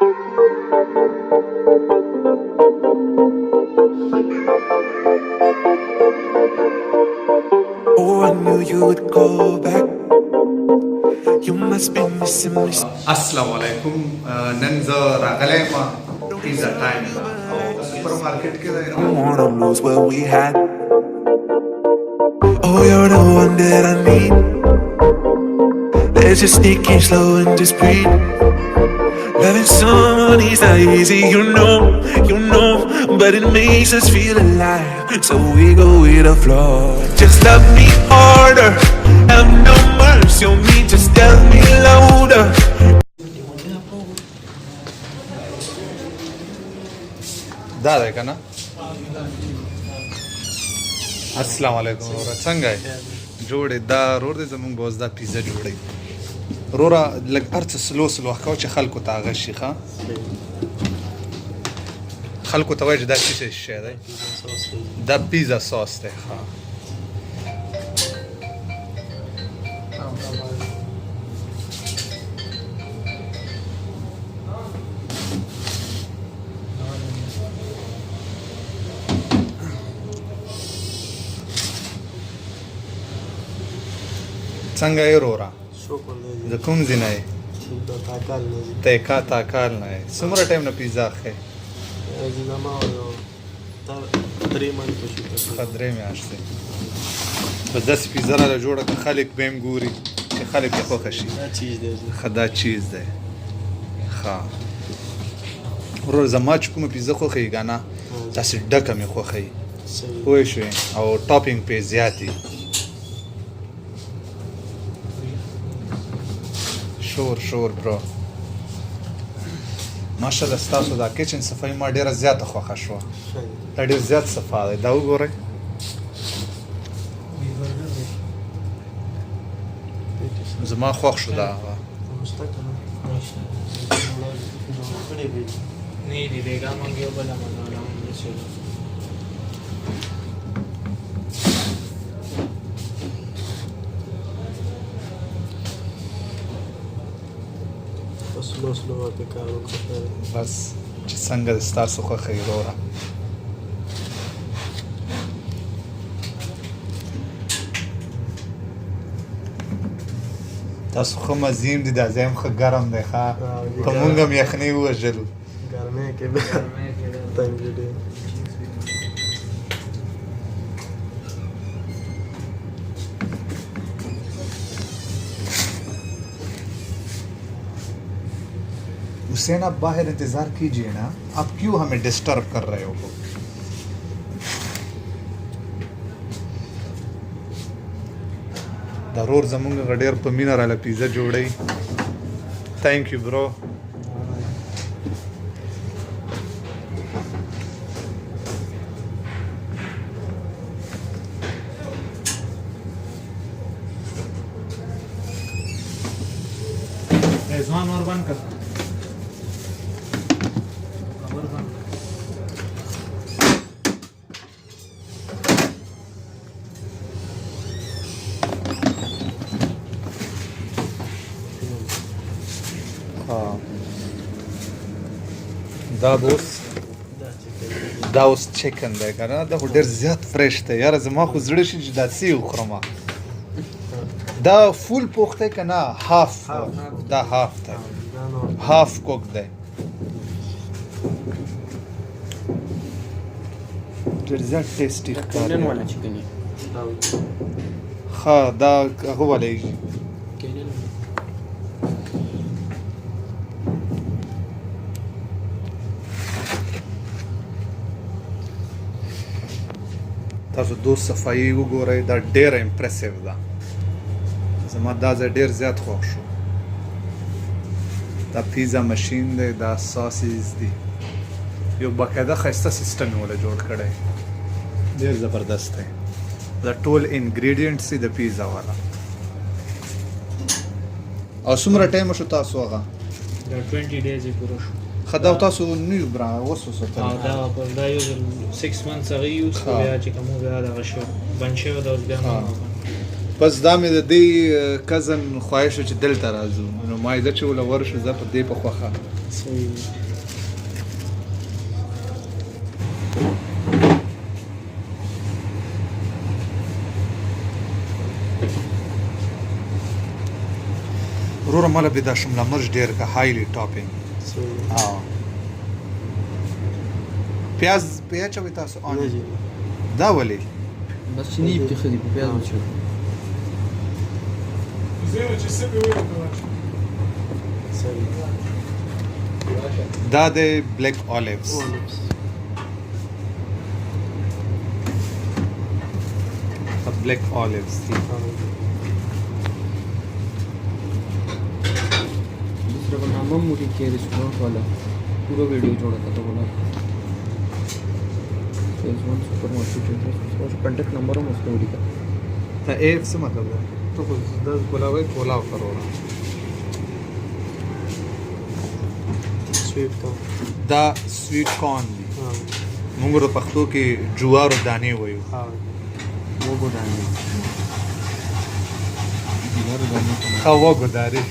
Oh, I knew you would go back. You must be missing me. Assalamu alaikum. نن زه راغلی یم پیزا ټایم ته او سوپر مارکیټ کې I wanna lose what we had. Oh, you're the one that I need. Let's just sneak in slow and just breathe. Loving someone is not easy, you know, but it makes us feel alive. So we go with the flow. Just love me harder, have no mercy on me. Just tell me louder. دا دی که نه السلام علیکم وروره څنګه یې جوړې دا رور دی زمونږ به اوس دا پیزا جوړوي وروره لږ هر څه سلو وخت کوه چې خلکو ته هغه شي ښه خلکو ته وایي چې دا څه شی دی دا پیزا ساس دی ښه څنګه یې وروره د کوم ځای نه یې تاکال نه یې څومره ټایم نه پیزا اخلې ښه 3 میاشتې بس داسې پیزا راله جوړه که خلک به هم ګوري چې خلک یې خوښه شي ښه دا چیز دی ښه ورور زما چې کومه پیزا خوښوي که نه داسې ډکه مې خوښوي پوه شوې او ټاپینګ پې زیات وي شور برو ماشاءالله ستاسو دا کچن صفایي ما ډېره زیاته خوښه شوه دا ډېر زیات صفا دی دا وګورئ زما خوښ شو دا بس چې څنګه د ستاسو خوښه یې وروره تاسو ښه مزیم دي دا ځای هم ښه ګرم دی ښه په مونږ هم یخنۍ ووژلو हुसैन आप बाहर इंतज़ार कीजिए ना आप क्यों हमें डिस्टर्ब कर रहे हो ضرور زمونږ ډېر په مینه راله پیزا جوړوي تھینک یو برو رضوان اور بند کر دا اوس چکن دی که نه دا خو ډېر زیات فرش دی یاره زما خو زړه شي چې داسې وخورم دا فول پوخ دی که نه هاف دا هاف دی هاف کوک دی ډېر زیات ټیسټي ښکاري ښه دا هغه والی تاسو دو صفایي وګورئ دا ډېره امپریسیو ده زما دا ځای ډېر زیات خوښ شو دا پیزا مشین دی دا ساسیز دي یو باقاعده ښایسته سیسټم یې وله جوړ کړی ډېر زبردست دی دا ټول انګریډینټس دي د پیزا والا او څومره ټایم شو تاسو هغه دا 20 days یې پوره شو خدا تاسو نیو برا وسوسه دا یو 6 months هغه یوز بیا چې کوم بیا دا شو بنچو دا اوس بیا بس دا مې د دې کزن خواهش چې دلته راځو نو ما یې چې ولا ورشو زه په دې په خوخه صحیح وروره مالا به دا شمله مرچ ډېر که هایلی ټاپینګ صحیح پیاز په اچوي تاسو نه اون جی دا ولې بس چې نه پرې خدي په پیاز وچو صحیح دا د بلیک اولیوز بلیک اولیوز دي दूसरा का नाम मुझे के रेस्टोरेंट वाला पूरा वीडियो जोड़ा था तो बोला फेज 1 सुपर मार्केट उसका कांटेक्ट नंबर है उसका उड़ी का ته اف څه مطلب ده ته خو د ګلاوي کولاو کرونا سویټ کارن دا سویټ کارن دي ها موږ په پښتو کې جوارو دانې وایو ها वो गोदानी ها وګو داري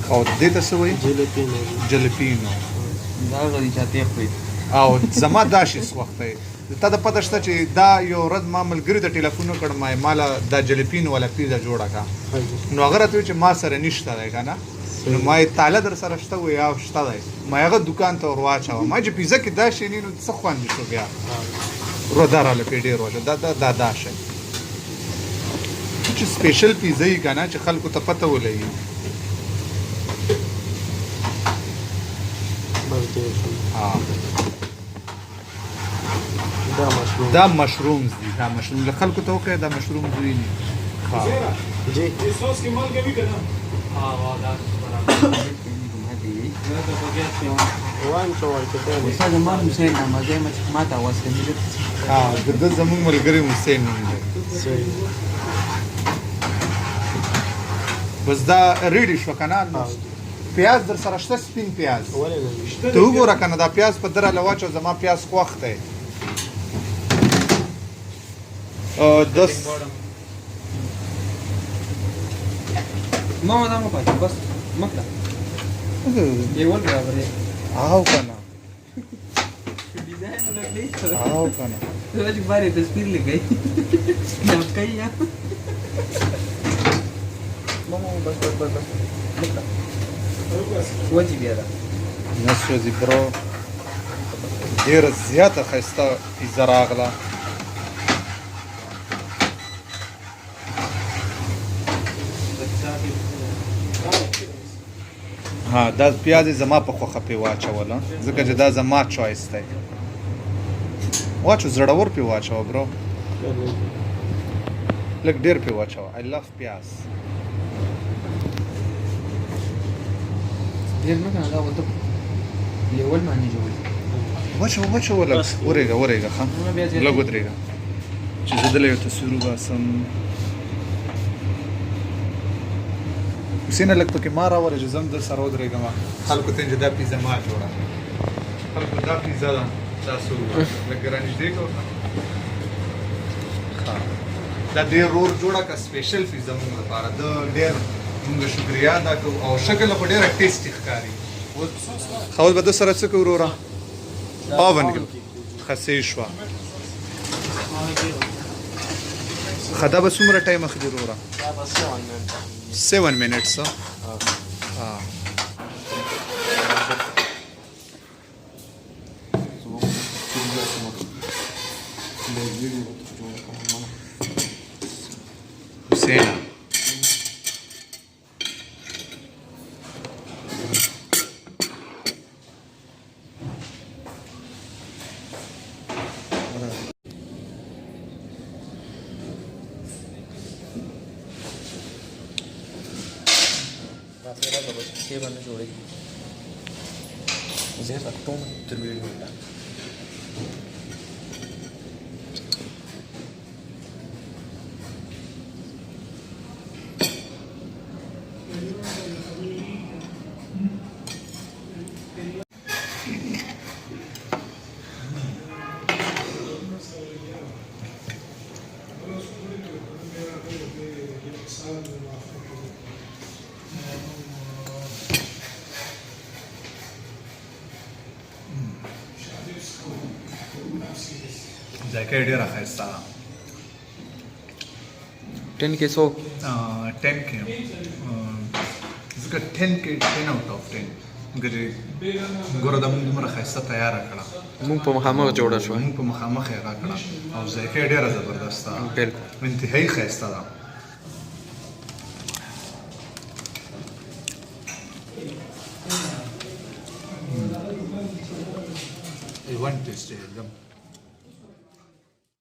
او دې ته څه وایي جلپینو جلپینو دا غړي چاته خپل او زما دا شي وخت دی ته د پته شته چې دا یو ورځ ما ملګری د ټلیفون کړ ما مالا دا جلپین ولا پیزا جوړه کا نو هغه راته چې ما سره نشته دی کنه نو ما یې تعالی در سره شته و یا شته دی ما هغه دکان ته ورواچاو ما چې پیزا کې دا شي نو څه خوان دي شو بیا رودار له پیډې روزه دا شي چې سپیشل پیزا یې کنه چې خلکو ته پته ولګي ها دا مشرومز دي دا مشروم له خلکو ته وکړه دا مشروم دوی نه ها جی सॉस के माल का भी करना وان شو ورته استاد ما حسین نمازه ما ته واسه ها د زمون ملګری حسین نوم دی صحیح بس دا ریډی شو کنه پیاز در سره شته سپین پیاز ولې نه ته وګوره کنه دا پیاز په دره لواچو زما پیاز خوښ دی دس ما دا مو پاتې بس مکلا دیوال برابر ہے آو کنه ډیزاین لګلی آو کنه روز بارے تصویر لګای نو کوي یا ماما بس مکلا وځي بیا دا نسوځي برو ډیره زیاته ښایسته پیزا راغله ها دا پیاز زما په خوخه په واچوله ځکه چې دا زما چوایس دی واچو زړور په واچو برو لږ ډیر په واچو I love پیاز ډیر نه کنه دا وته لیول باندې جوړ واچو ولا ورېګه ښه لږ ودرېګه چې زه دلته یو تصویر وباسم حسین لږ پکې ما راوړه چې زم در سره ودرېږم خلکو ته چې دا پیزا ما جوړه خلکو دا پیزا ده تاسو لږ رانږدې کړو دا ډېر رور جوړه که سپیشل پیزا موږ لپاره د ډېر موږ شکریا ادا کوو او شکل په ډېره ټیسټي ښکاري ښه اوس به ده سره څه کوو وروره اوون کې خسې شوه ښه دا به څومره ټایم اخلي وروره 7 minutes Hussein के बने जोड़े मुझे रखता हूँ त्रिवेणी होता ذایقه یې ډېره ښایسته ده 10 کې 100 10 کې ځکه 10 کې 10 out of 10 ځکه چې ګوره دا موږ دومره ښایسته تیاره کړه مونږ په مخامخ جوړه شوه موږ په مخامخ یې راکړه او ذایقه یې ډېره زبردسته ده بالکل انتهایي ښایسته ده वन टेस्ट है एकदम